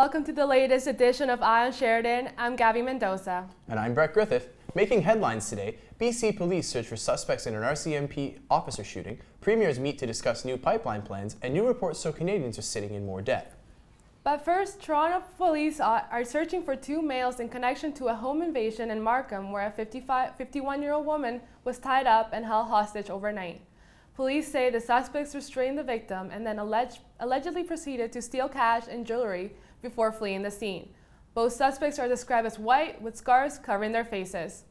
Welcome to the latest edition of On Sheridan. I'm Gabby Mendoza. And I'm Brett Griffith. Making headlines today, BC police search for suspects in an RCMP officer shooting, premiers meet to discuss new pipeline plans, and new reports show Canadians are sitting in more debt. But first, Toronto police are searching for two males in connection to a home invasion in Markham where a 51-year-old woman was tied up and held hostage overnight. Police say the suspects restrained the victim and then allegedly proceeded to steal cash and jewelry before fleeing the scene. Both suspects are described as white with scarves covering their faces.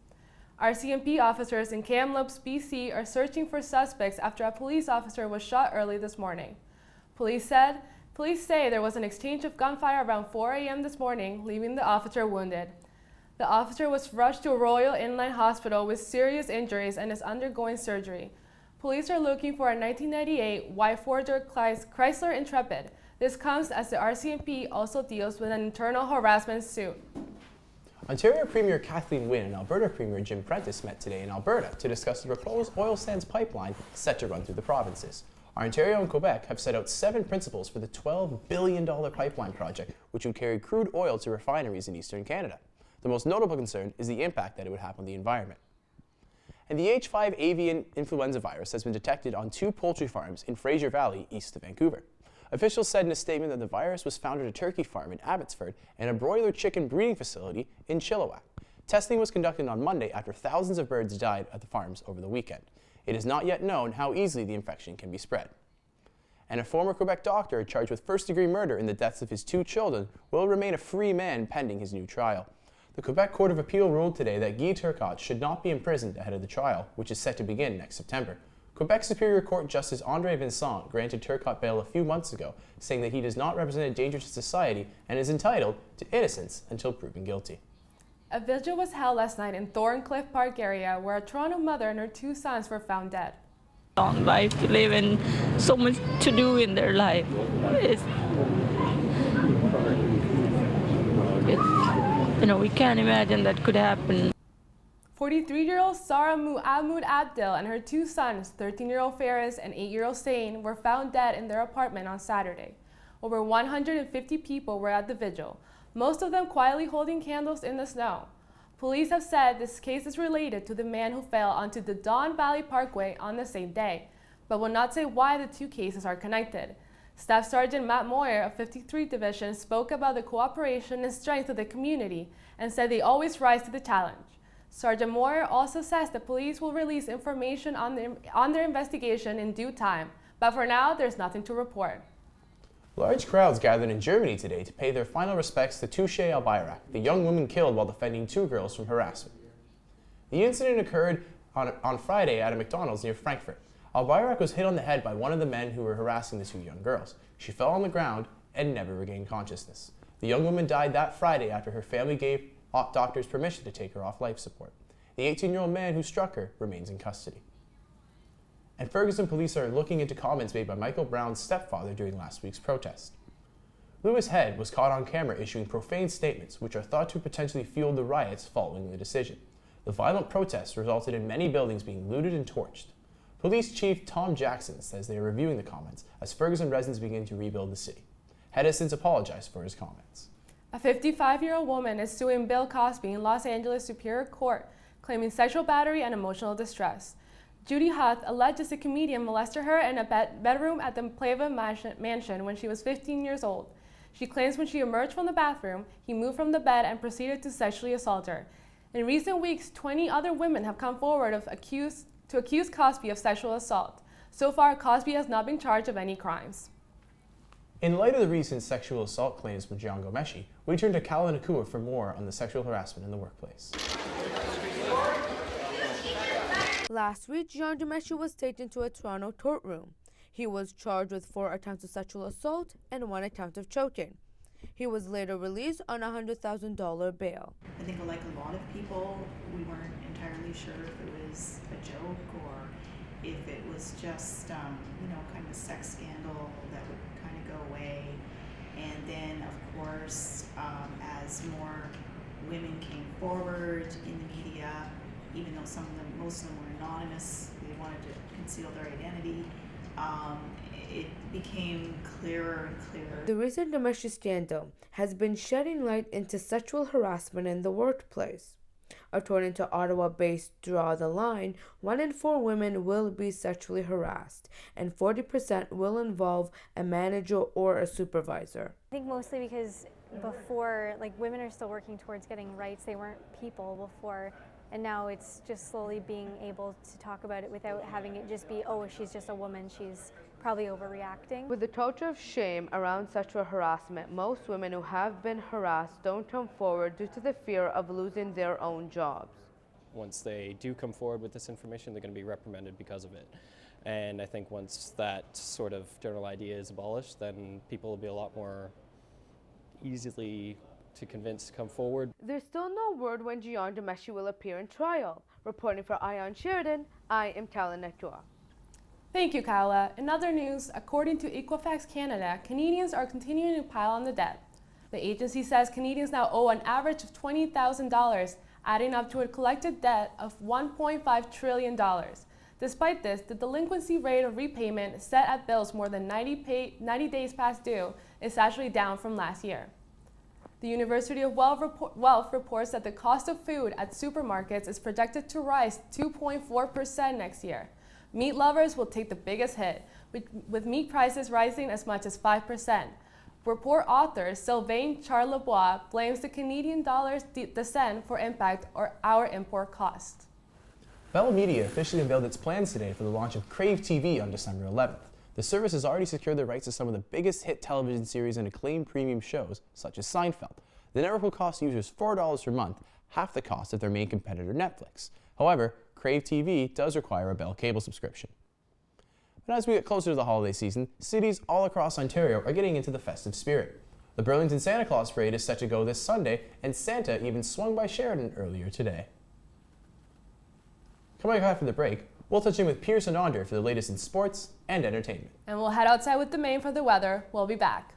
RCMP officers in Kamloops, BC are searching for suspects after a police officer was shot early this morning. Police say there was an exchange of gunfire around 4 a.m. this morning, leaving the officer wounded. The officer was rushed to Royal Inland Hospital with serious injuries and is undergoing surgery. Police are looking for a 1998 white four-door Chrysler Intrepid. This comes as the RCMP also deals with an internal harassment suit. Ontario Premier Kathleen Wynne and Alberta Premier Jim Prentice met today in Alberta to discuss the proposed oil sands pipeline set to run through the provinces. Ontario and Quebec have set out 7 principles for the $12 billion pipeline project, which would carry crude oil to refineries in eastern Canada. The most notable concern is the impact that it would have on the environment. And the H5 avian influenza virus has been detected on 2 poultry farms in Fraser Valley, east of Vancouver. Officials said in a statement that the virus was found at a turkey farm in Abbotsford and a broiler chicken breeding facility in Chilliwack. Testing was conducted on Monday after thousands of birds died at the farms over the weekend. It is not yet known how easily the infection can be spread. And a former Quebec doctor charged with first-degree murder in the deaths of his 2 children will remain a free man pending his new trial. The Quebec Court of Appeal ruled today that Guy Turcotte should not be imprisoned ahead of the trial, which is set to begin next September. Quebec Superior Court Justice André Vincent granted Turcotte bail a few months ago, saying that he does not represent a danger to society and is entitled to innocence until proven guilty. A vigil was held last night in Thorncliffe Park area where a Toronto mother and her 2 sons were found dead. Long life to live and so much to do in their life. We can't imagine that could happen. 43-year-old Sarah Muhammad Abdel and her 2 sons, 13-year-old Ferris and 8-year-old Sane, were found dead in their apartment on Saturday. Over 150 people were at the vigil, most of them quietly holding candles in the snow. Police have said this case is related to the man who fell onto the Don Valley Parkway on the same day, but will not say why the 2 cases are connected. Staff Sergeant Matt Moyer of 53 Division spoke about the cooperation and strength of the community and said they always rise to the challenge. Sergeant Moyer also says the police will release information on their investigation in due time, but for now there's nothing to report. Large crowds gathered in Germany today to pay their final respects to Touche Albayrak, the young woman killed while defending 2 girls from harassment. The incident occurred on Friday at a McDonald's near Frankfurt. Albayrak was hit on the head by one of the men who were harassing the 2 young girls. She fell on the ground and never regained consciousness. The young woman died that Friday after her family gave doctors permission to take her off life support. The 18-year-old man who struck her remains in custody. And Ferguson police are looking into comments made by Michael Brown's stepfather during last week's protest. Lewis Head was caught on camera issuing profane statements which are thought to potentially fuel the riots following the decision. The violent protests resulted in many buildings being looted and torched. Police Chief Tom Jackson says they are reviewing the comments as Ferguson residents begin to rebuild the city. Head has since apologized for his comments. A 55-year-old woman is suing Bill Cosby in Los Angeles Superior Court, claiming sexual battery and emotional distress. Judy Huth alleges the comedian molested her in a bedroom at the Plava mansion when she was 15 years old. She claims when she emerged from the bathroom, he moved from the bed and proceeded to sexually assault her. In recent weeks, 20 other women have come forward to accuse Cosby of sexual assault. So far, Cosby has not been charged of any crimes. In light of the recent sexual assault claims from Jian Gomeshi, we turn to Kala Nakua for more on the sexual harassment in the workplace. Last week, Jian Gomeshi was taken to a Toronto courtroom. He was charged with 4 attempts of sexual assault and 1 attempt of choking. He was later released on a $100,000 bail. I think like a lot of people, we weren't entirely sure if it was a joke or if it was just, kind of a sex scandal that would kind of go away. And then, of course, as more women came forward in the media, even though most of them were anonymous, they wanted to conceal their identity, it became clearer and clearer. The recent domestic scandal has been shedding light into sexual harassment in the workplace. According to Ottawa-based Draw the Line, 1 in 4 women will be sexually harassed, and 40% will involve a manager or a supervisor. I think mostly because before, like, women are still working towards getting rights. They weren't people before, and now it's just slowly being able to talk about it without having it just be, oh, she's just a woman, she's probably overreacting. With the culture of shame around sexual harassment, most women who have been harassed don't come forward due to the fear of losing their own jobs. Once they do come forward with this information, they're going to be reprimanded because of it. And I think once that sort of general idea is abolished, then people will be a lot more easily to convince to come forward. There's still no word when Gian Demeshi will appear in trial. Reporting for On Sheridan, I am Kala Nektua. Thank you, Kyla. In other news, according to Equifax Canada, Canadians are continuing to pile on the debt. The agency says Canadians now owe an average of $20,000, adding up to a collected debt of $1.5 trillion. Despite this, the delinquency rate of repayment set at bills more than 90 days past due is actually down from last year. The University of Guelph reports that the cost of food at supermarkets is projected to rise 2.4% next year. Meat lovers will take the biggest hit, with meat prices rising as much as 5%. Report author Sylvain Charlebois blames the Canadian dollar's descent for impact or our import costs. Bell Media officially unveiled its plans today for the launch of Crave TV on December 11th. The service has already secured the rights to some of the biggest hit television series and acclaimed premium shows, such as Seinfeld. The network will cost users $4 per month, half the cost of their main competitor Netflix. However, Crave TV does require a Bell cable subscription. But as we get closer to the holiday season, cities all across Ontario are getting into the festive spirit. The Burlington Santa Claus Parade is set to go this Sunday, and Santa even swung by Sheridan earlier today. Coming up after the break, we'll touch in with Pierce and Andre for the latest in sports and entertainment. And we'll head outside with the Maine for the weather. We'll be back.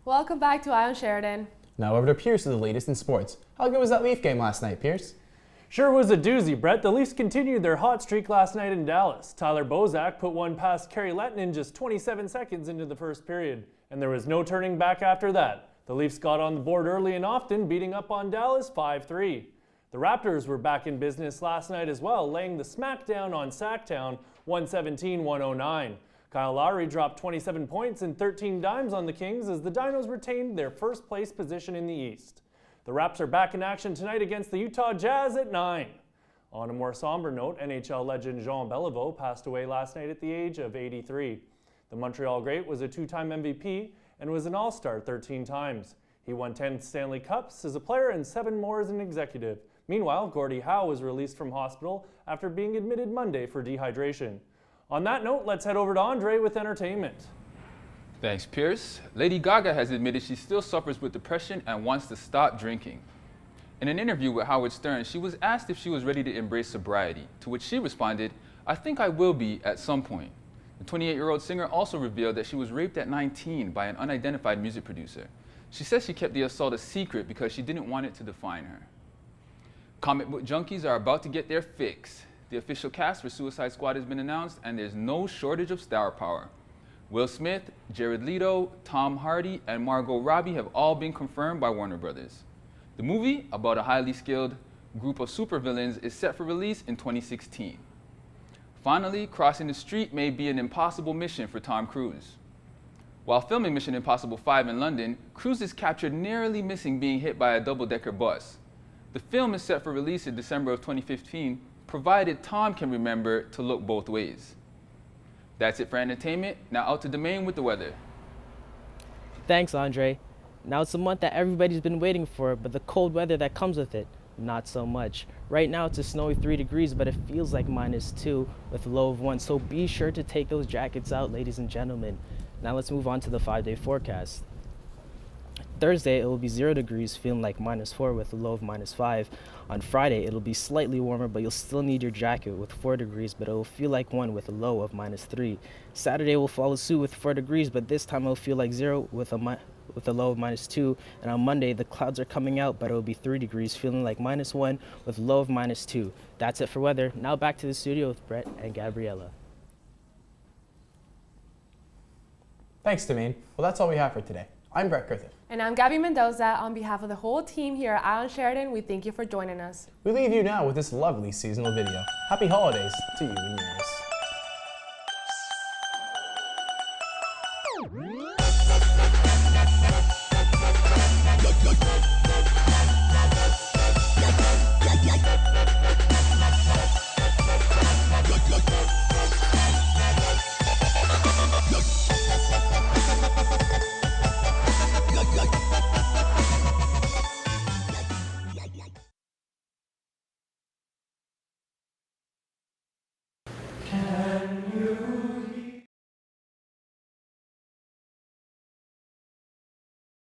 Welcome back to On Sheridan. Now over to Pierce with the latest in sports. How good was that Leaf game last night, Pierce? Sure was a doozy, Brett. The Leafs continued their hot streak last night in Dallas. Tyler Bozak put one past Kerry Letton in just 27 seconds into the first period, and there was no turning back after that. The Leafs got on the board early and often, beating up on Dallas 5-3. The Raptors were back in business last night as well, laying the smackdown on Sacktown 117-109. Kyle Lowry dropped 27 points and 13 dimes on the Kings as the Dinos retained their first place position in the East. The Raps are back in action tonight against the Utah Jazz at 9. On a more somber note, NHL legend Jean Beliveau passed away last night at the age of 83. The Montreal great was a two-time MVP and was an All-Star 13 times. He won 10 Stanley Cups as a player and 7 more as an executive. Meanwhile, Gordie Howe was released from hospital after being admitted Monday for dehydration. On that note, let's head over to Andre with entertainment. Thanks, Pierce. Lady Gaga has admitted she still suffers with depression and wants to stop drinking. In an interview with Howard Stern, she was asked if she was ready to embrace sobriety, to which she responded, "I think I will be at some point." The 28-year-old singer also revealed that she was raped at 19 by an unidentified music producer. She says she kept the assault a secret because she didn't want it to define her. Comic book junkies are about to get their fix. The official cast for Suicide Squad has been announced, and there's no shortage of star power. Will Smith, Jared Leto, Tom Hardy, and Margot Robbie have all been confirmed by Warner Brothers. The movie, about a highly skilled group of supervillains, is set for release in 2016. Finally, crossing the street may be an impossible mission for Tom Cruise. While filming Mission Impossible 5 in London, Cruise is captured narrowly missing being hit by a double-decker bus. The film is set for release in December of 2015, provided Tom can remember to look both ways. That's it for entertainment. Now out to Domain with the weather. Thanks, Andre. Now it's a month that everybody's been waiting for, but the cold weather that comes with it, not so much. Right now it's a snowy 3 degrees, but it feels like -2 with a low of 1, so be sure to take those jackets out, ladies and gentlemen. Now let's move on to the 5-day forecast. Thursday, it will be 0 degrees, feeling like -4 with a low of -5. On Friday, it'll be slightly warmer, but you'll still need your jacket with 4 degrees, but it will feel like 1 with a low of -3. Saturday will follow suit with 4 degrees, but this time it'll feel like 0 with a low of -2. And on Monday, the clouds are coming out, but it will be 3 degrees, feeling like -1 with a low of -2. That's it for weather. Now back to the studio with Brett and Gabriella. Thanks, Domain. Well, that's all we have for today. I'm Brett Griffith. And I'm Gabby Mendoza. On behalf of the whole team here at On Sheridan, we thank you for joining us. We leave you now with this lovely seasonal video. Happy holidays to you and yours.